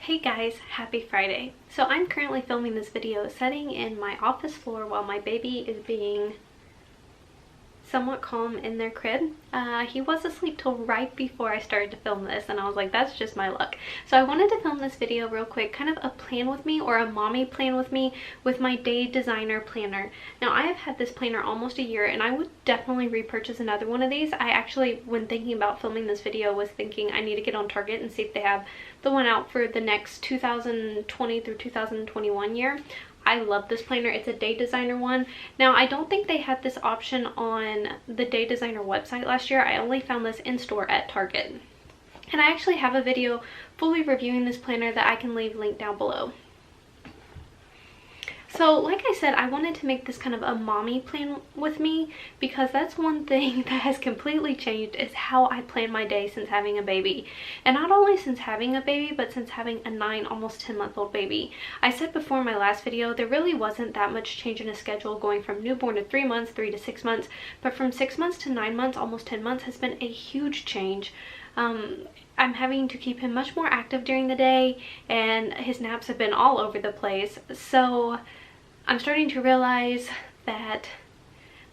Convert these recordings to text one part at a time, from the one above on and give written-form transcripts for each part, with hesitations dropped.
Hey guys, happy Friday. So I'm currently filming this video sitting in my office floor while my baby is being somewhat calm in their crib. He was asleep till right before I started to film this, and I was like, that's just my luck. So I wanted to film this video real quick, kind of a plan with me, or a mommy plan with me, with my Day Designer planner. Now I have had this planner almost a year, and I would definitely repurchase another one of these. I actually, when thinking about filming this video, was thinking I need to get on Target and see if they have the one out for the next 2020 through 2021 year. I love this planner. It's a Day Designer one. Now, I don't think they had this option on the Day Designer website last year. I only found this in store at Target. And I actually have a video fully reviewing this planner that I can leave linked down below. So, like I said, I wanted to make this kind of a mommy plan with me, because that's one thing that has completely changed is how I plan my day since having a baby. And not only since having a baby, but since having a 9, almost 10-month-old baby. I said before in my last video, there really wasn't that much change in a schedule going from newborn to 3 months, 3 to 6 months, but from 6 months to 9 months, almost 10 months, has been a huge change. I'm having to keep him much more active during the day, and his naps have been all over the place. So I'm starting to realize that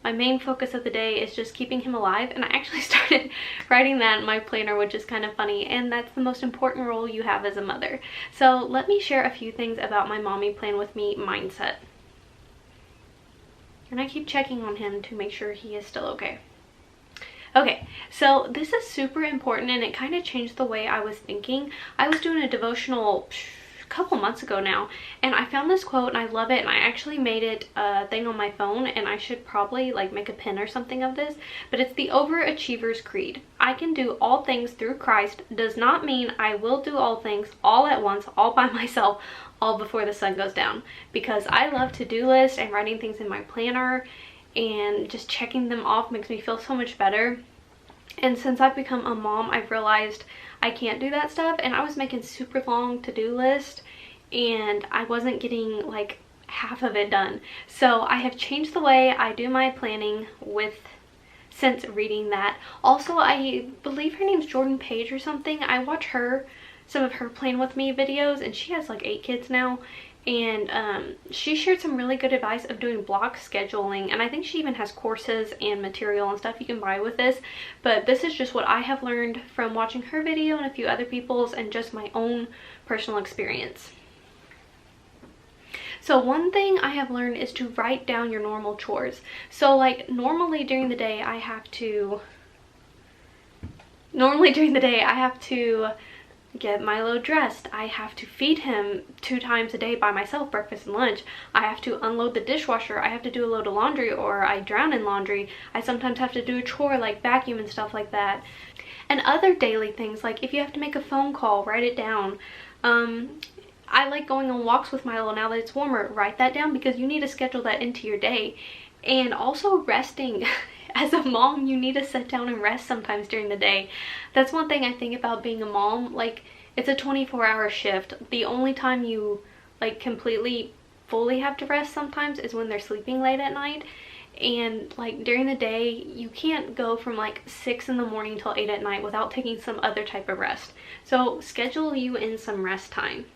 my main focus of the day is just keeping him alive, and I actually started writing that in my planner, which is kind of funny, and that's the most important role you have as a mother. So let me share a few things about my mommy plan with me mindset. And I keep checking on him to make sure he is still okay. Okay, so this is super important, and it kind of changed the way I was thinking. I was doing a devotional a couple months ago now, and I found this quote and I love it, and I actually made it a thing on my phone, and I should probably like make a pin or something of this, but it's the Overachiever's Creed. I can do all things through Christ does not mean I will do all things all at once, all by myself, all before the sun goes down, because I love to-do lists and writing things in my planner, and just checking them off makes me feel so much better. And since I've become a mom, I've realized I can't do that stuff, and I was making super long to-do lists and I wasn't getting like half of it done. So I have changed the way I do my planning since reading that. Also, I believe her name's Jordan Page or something. I watch some of her plan with me videos, and she has like 8 kids now, and she shared some really good advice of doing block scheduling, and I think she even has courses and material and stuff you can buy with this. But this is just what I have learned from watching her video and a few other people's, and just my own personal experience. So one thing I have learned is to write down your normal chores. So like normally during the day I have to get Milo dressed. I have to feed him 2 times a day by myself, breakfast and lunch. I have to unload the dishwasher. I have to do a load of laundry, or I drown in laundry. I sometimes have to do a chore like vacuum and stuff like that. And other daily things, like if you have to make a phone call, write it down. I like going on walks with Milo now that it's warmer. Write that down, because you need to schedule that into your day. And also resting. As a mom, you need to sit down and rest sometimes during the day. That's one thing I think about being a mom. Like, it's a 24-hour shift. The only time you like completely fully have to rest sometimes is when they're sleeping late at night. And like during the day, you can't go from like 6 in the morning till 8 at night without taking some other type of rest. So schedule you in some rest time.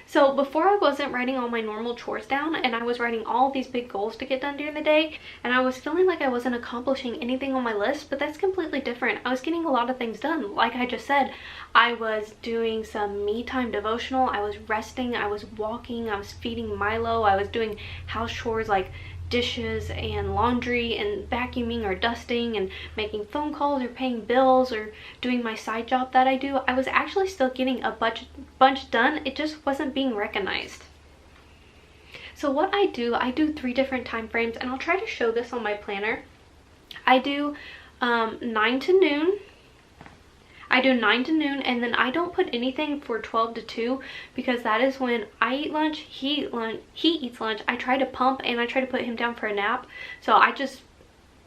So before, I wasn't writing all my normal chores down, and I was writing all these big goals to get done during the day, and I was feeling like I wasn't accomplishing anything on my list. But that's completely different. I was getting a lot of things done. Like I just said, I was doing some me time devotional, I was resting, I was walking, I was feeding Milo, I was doing house chores like dishes and laundry and vacuuming or dusting, and making phone calls or paying bills or doing my side job that I do. I was actually still getting a bunch done. It just wasn't being recognized. So what I do 3 different time frames, and I'll try to show this on my planner. I do 9 to noon. And then I don't put anything for 12 to 2, because that is when I eat lunch, he eats lunch. I try to pump, and I try to put him down for a nap. So I just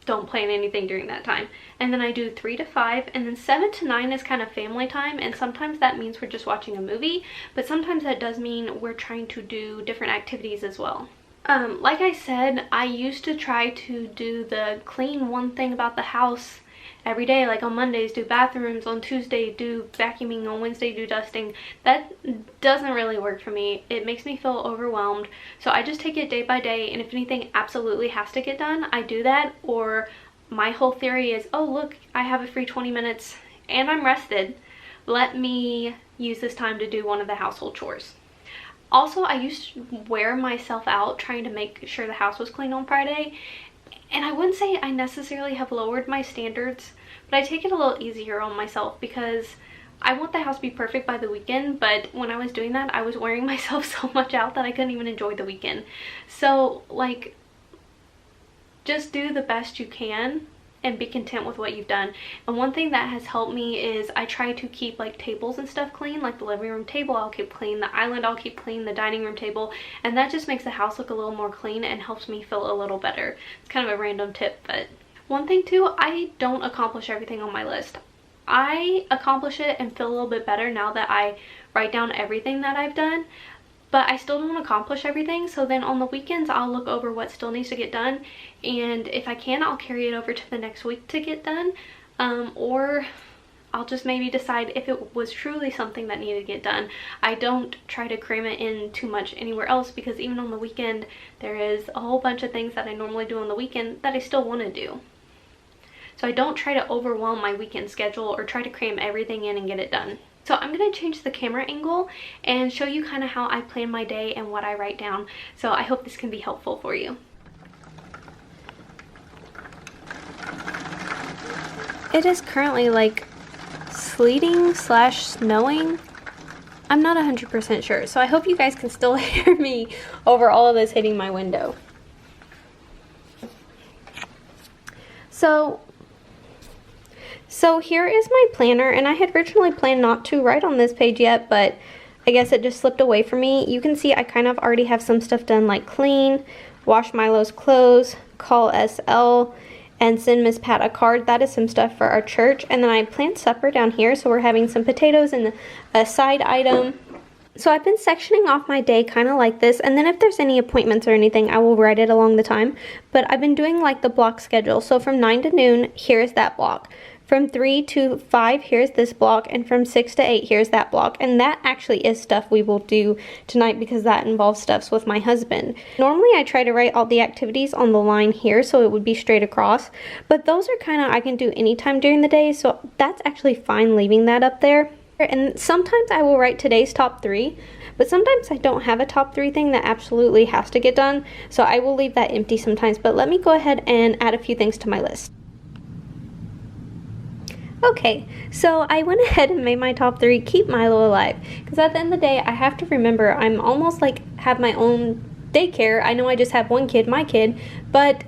don't plan anything during that time. And then I do 3 to 5, and then 7 to 9 is kind of family time, and sometimes that means we're just watching a movie, but sometimes that does mean we're trying to do different activities as well. Like I said, I used to try to do the clean one thing about the house every day, like on Mondays do bathrooms, on Tuesday do vacuuming, on Wednesday do dusting. That doesn't really work for me. It makes me feel overwhelmed. So I just take it day by day, and if anything absolutely has to get done, I do that. Or my whole theory is, oh look, I have a free 20 minutes and I'm rested. Let me use this time to do one of the household chores. Also, I used to wear myself out trying to make sure the house was clean on Friday. And I wouldn't say I necessarily have lowered my standards, but I take it a little easier on myself because I want the house to be perfect by the weekend. But when I was doing that, I was wearing myself so much out that I couldn't even enjoy the weekend. So like, just do the best you can and be content with what you've done. And one thing that has helped me is I try to keep like tables and stuff clean, like the living room table I'll keep clean, the island I'll keep clean, the dining room table, and that just makes the house look a little more clean and helps me feel a little better. It's kind of a random tip, but one thing too, I don't accomplish everything on my list. I accomplish it and feel a little bit better now that I write down everything that I've done. But I still don't accomplish everything, so then on the weekends I'll look over what still needs to get done, and if I can, I'll carry it over to the next week to get done, or I'll just maybe decide if it was truly something that needed to get done. I don't try to cram it in too much anywhere else, because even on the weekend there is a whole bunch of things that I normally do on the weekend that I still want to do. So I don't try to overwhelm my weekend schedule or try to cram everything in and get it done. So I'm going to change the camera angle and show you kind of how I plan my day and what I write down. So I hope this can be helpful for you. It is currently like sleeting / snowing. I'm not 100% sure, so I hope you guys can still hear me over all of this hitting my window. So here is my planner, and I had originally planned not to write on this page yet, but I guess it just slipped away from me. You can see I kind of already have some stuff done, like clean, wash Milo's clothes, call SL, and send Miss Pat a card. That is some stuff for our church. And then I planned supper down here, so we're having some potatoes and a side item. So I've been sectioning off my day kind of like this, and then if there's any appointments or anything, I will write it along the time. But I've been doing like the block schedule. So from 9 to noon, here's that block. From 3 to 5, here's this block, and from 6 to 8, here's that block. And that actually is stuff we will do tonight because that involves stuffs with my husband. Normally, I try to write all the activities on the line here so it would be straight across, but those are kind of, I can do anytime during the day, so that's actually fine leaving that up there. And sometimes I will write today's top 3, but sometimes I don't have a top 3 thing that absolutely has to get done, so I will leave that empty sometimes. But let me go ahead and add a few things to my list. Okay, so I went ahead and made my top 3, keep Milo alive, because at the end of the day, I have to remember I'm almost like have my own daycare. I know I just have one kid, my kid, but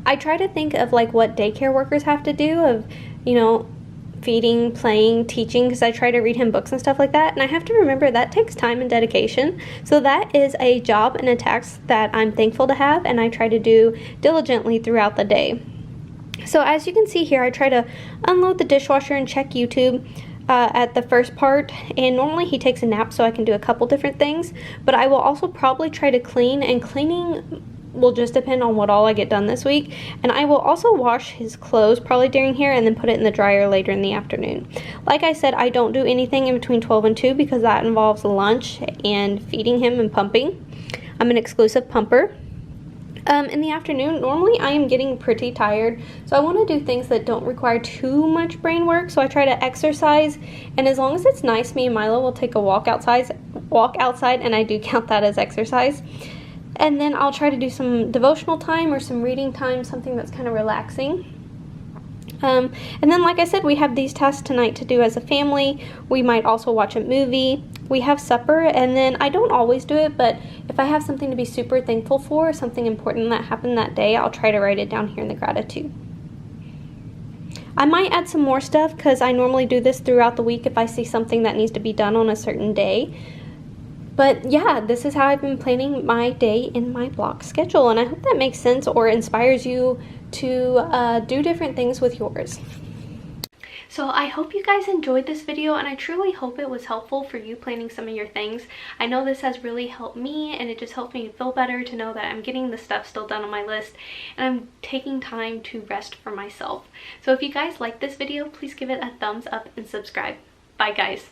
I try to think of like what daycare workers have to do of, you know, feeding, playing, teaching, because I try to read him books and stuff like that, and I have to remember that takes time and dedication. So that is a job and a task that I'm thankful to have, and I try to do diligently throughout the day. So as you can see here, I try to unload the dishwasher and check YouTube at the first part, and normally he takes a nap so I can do a couple different things, but I will also probably try to clean, and cleaning will just depend on what all I get done this week. And I will also wash his clothes probably during here and then put it in the dryer later in the afternoon. Like I said, I don't do anything in between 12 and 2 because that involves lunch and feeding him and pumping. I'm an exclusive pumper. In the afternoon, normally I am getting pretty tired, so I want to do things that don't require too much brain work, so I try to exercise, and as long as it's nice, me and Milo will take a walk outside, and I do count that as exercise. And then I'll try to do some devotional time or some reading time, something that's kind of relaxing. And then, like I said, we have these tasks tonight to do as a family. We might also watch a movie. We have supper, and then I don't always do it, but if I have something to be super thankful for, something important that happened that day, I'll try to write it down here in the gratitude. I might add some more stuff because I normally do this throughout the week if I see something that needs to be done on a certain day. But yeah, this is how I've been planning my day in my block schedule, and I hope that makes sense or inspires you to do different things with yours. So I hope you guys enjoyed this video, and I truly hope it was helpful for you planning some of your things. I know this has really helped me, and it just helped me feel better to know that I'm getting the stuff still done on my list and I'm taking time to rest for myself. So if you guys like this video, please give it a thumbs up and subscribe. Bye guys.